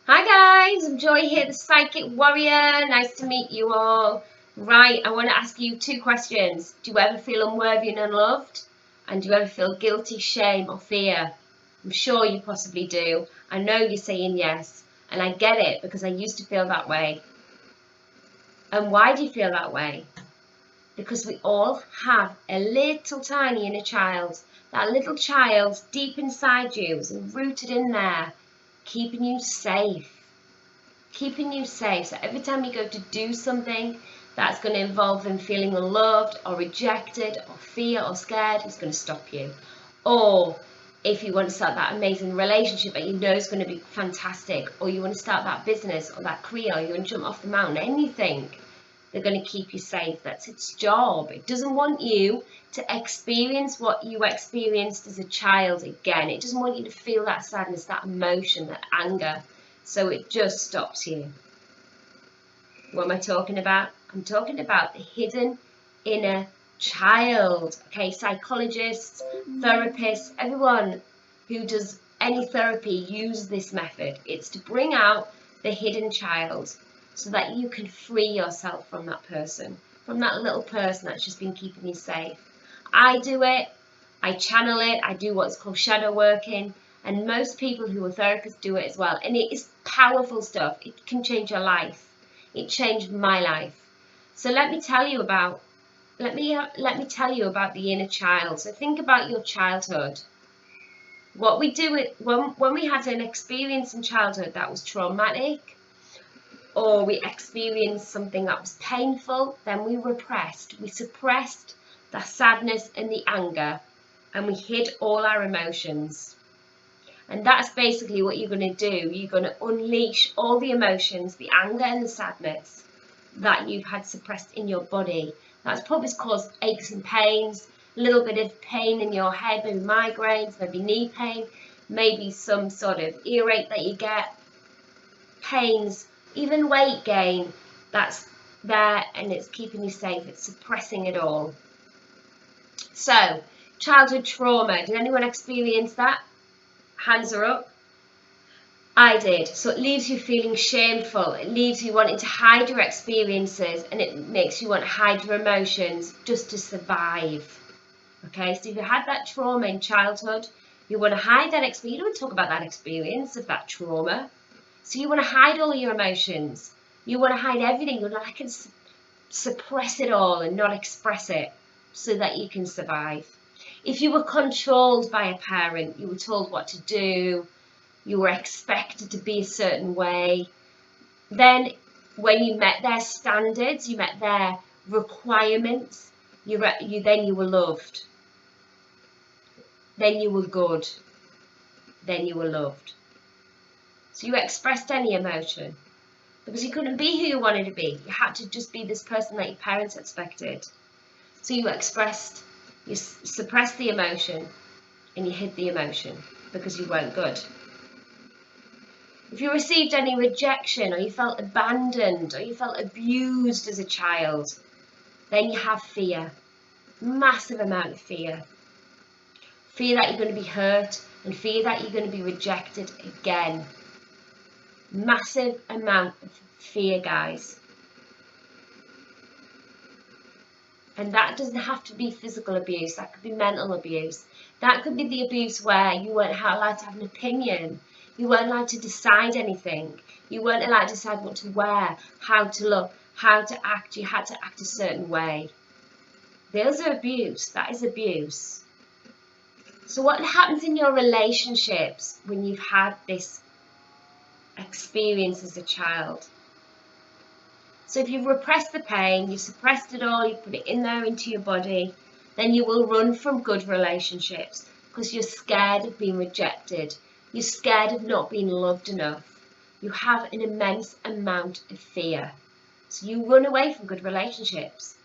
Hi guys, I'm Joy here, the Psychic Warrior. Nice to meet you all. Right, I want to ask you two questions. Do you ever feel unworthy and unloved? And do you ever feel guilty, shame, or fear? I'm sure you possibly do. I know you're saying yes, and I get it because I used to feel that way. And why do you feel that way? Because we all have a little tiny inner child. That little child deep inside you is rooted in there, keeping you safe. So every time you go to do something that's going to involve them feeling unloved or rejected or fear or scared, it's going to stop you. Or if you want to start that amazing relationship that you know is going to be fantastic, or you want to start that business or that career, or you want to jump off the mountain, anything, they're going to keep you safe. That's its job. It doesn't want you to experience what you experienced as a child again. It doesn't want you to feel that sadness, that emotion, that anger. So it just stops you. What am I talking about? I'm talking about the hidden inner child. Okay, psychologists, therapists, everyone who does any therapy use this method. It's to bring out the hidden child so that you can free yourself from that person, from that little person that's just been keeping you safe. I do it, I channel it, I do what's called shadow working, and most people who are therapists do it as well. And it is powerful stuff. It can change your life. It changed my life. So let me tell you about the inner child. So think about your childhood. What we do when we had an experience in childhood that was traumatic, or we experienced something that was painful, then we suppressed the sadness and the anger, and we hid all our emotions. And that's basically what you're going to do. You're going to unleash all the emotions, the anger and the sadness that you've had suppressed in your body. That's probably caused aches and pains, a little bit of pain in your head, maybe migraines, maybe knee pain, maybe some sort of earache that you get, pains, even weight gain. That's there and it's keeping you safe. It's suppressing it all. So, childhood trauma. Did anyone experience that? Hands are up. I did. So it leaves you feeling shameful. It leaves you wanting to hide your experiences, and it makes you want to hide your emotions just to survive. Okay, so if you had that trauma in childhood, you want to hide that experience. You don't want to talk about that experience of that trauma. So you want to hide all your emotions. You want to hide everything. You want to suppress it all and not express it so that you can survive. If you were controlled by a parent, you were told what to do, you were expected to be a certain way, then when you met their standards, you met their requirements, you were loved, then you were good, then you were loved. So you expressed any emotion because you couldn't be who you wanted to be. You had to just be this person that your parents expected. So you suppressed the emotion and you hid the emotion because you weren't good. If you received any rejection, or you felt abandoned, or you felt abused as a child, then you have fear. Massive amount of fear. Fear that you're going to be hurt, and fear that you're going to be rejected again. Massive amount of fear, guys. And that doesn't have to be physical abuse. That could be mental abuse. That could be the abuse where you weren't allowed to have an opinion. You weren't allowed to decide anything. You weren't allowed to decide what to wear, how to look, how to act. You had to act a certain way. Those are abuse. That is abuse. So what happens in your relationships when you've had this experience as a child? So if you've repressed the pain, you've suppressed it all, you put it in there into your body, then you will run from good relationships because you're scared of being rejected. You're scared of not being loved enough. You have an immense amount of fear. So you run away from good relationships,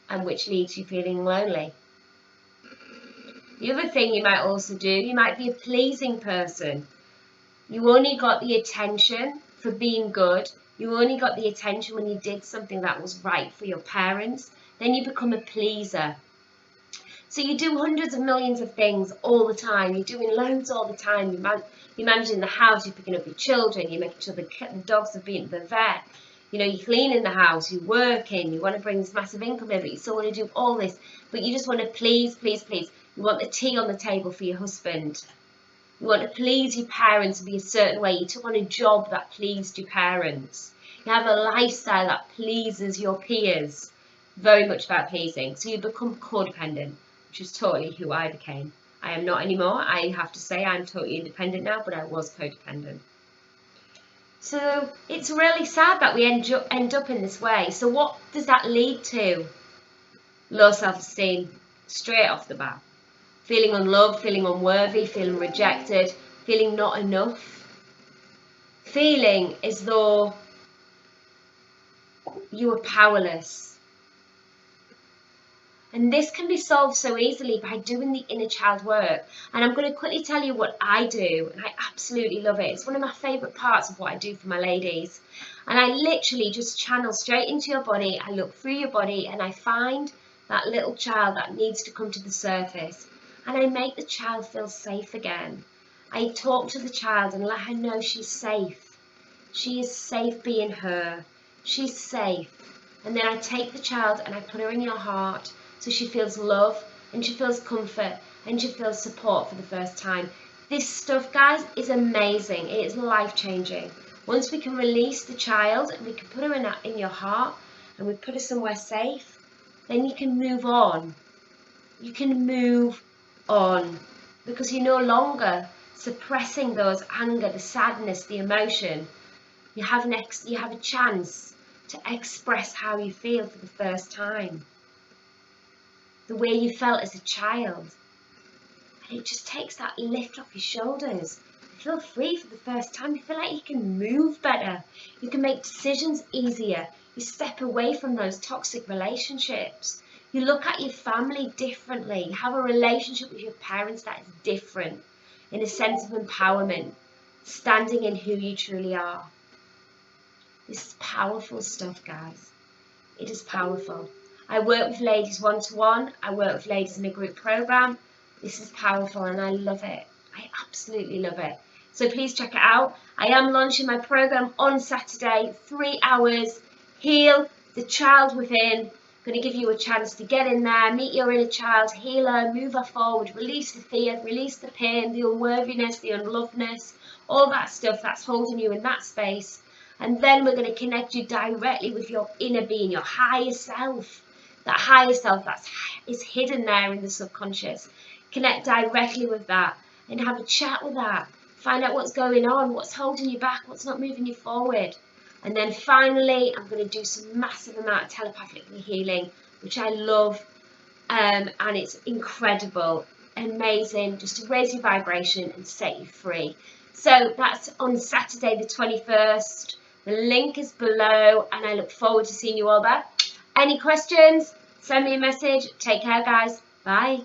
and which leaves you feeling lonely. The other thing you might also do, you might be a pleasing person. You only got the attention for being good. You only got the attention when you did something that was right for your parents. Then you become a pleaser. So you do hundreds of millions of things all the time. You're doing loads all the time. You're managing the house, you're picking up your children, you're making sure the dogs have been to the vet. You know, you're cleaning the house, you're working, you want to bring this massive income in, but you still want to do all this. But you just want to please, please, please. You want the tea on the table for your husband. You want to please your parents and be a certain way. You took on a job that pleased your parents. You have a lifestyle that pleases your peers. Very much about pleasing. So you become codependent, which is totally who I became. I am not anymore. I have to say I'm totally independent now, but I was codependent. So it's really sad that we end up in this way. So what does that lead to? Low self-esteem, straight off the bat. Feeling unloved, feeling unworthy, feeling rejected, feeling not enough. Feeling as though you are powerless. And this can be solved so easily by doing the inner child work. And I'm going to quickly tell you what I do, and I absolutely love it. It's one of my favourite parts of what I do for my ladies. And I literally just channel straight into your body. I look through your body and I find that little child that needs to come to the surface. And I make the child feel safe again. I talk to the child and let her know she's safe. She is safe being her. She's safe. And then I take the child and I put her in your heart, so she feels love and she feels comfort and she feels support for the first time. This stuff, guys, is amazing. It is life-changing. Once we can release the child and we can put her in your heart and we put her somewhere safe, then you can move on. You can move on because you're no longer suppressing those anger, the sadness, the emotion. You have a chance to express how you feel for the first time. The way you felt as a child. And it just takes that lift off your shoulders. You feel free for the first time. You feel like you can move better. You can make decisions easier. You step away from those toxic relationships. You look at your family differently. You have a relationship with your parents that is different, in a sense of empowerment, standing in who you truly are. This is powerful stuff, guys. It is powerful. I work with ladies one-to-one. I work with ladies in a group program. This is powerful and I love it. I absolutely love it. So please check it out. I am launching my program on Saturday, 3 hours. Heal the child within. I'm going to give you a chance to get in there, meet your inner child, heal her, move her forward, release the fear, release the pain, the unworthiness, the unlovedness, all that stuff that's holding you in that space. And then we're going to connect you directly with your inner being, your higher self. That higher self that is hidden there in the subconscious. Connect directly with that and have a chat with that. Find out what's going on, what's holding you back, what's not moving you forward. And then finally, I'm going to do some massive amount of telepathically healing, which I love. And it's incredible, amazing, just to raise your vibration and set you free. So that's on Saturday the 21st. The link is below and I look forward to seeing you all there. Any questions? Send me a message. Take care, guys. Bye.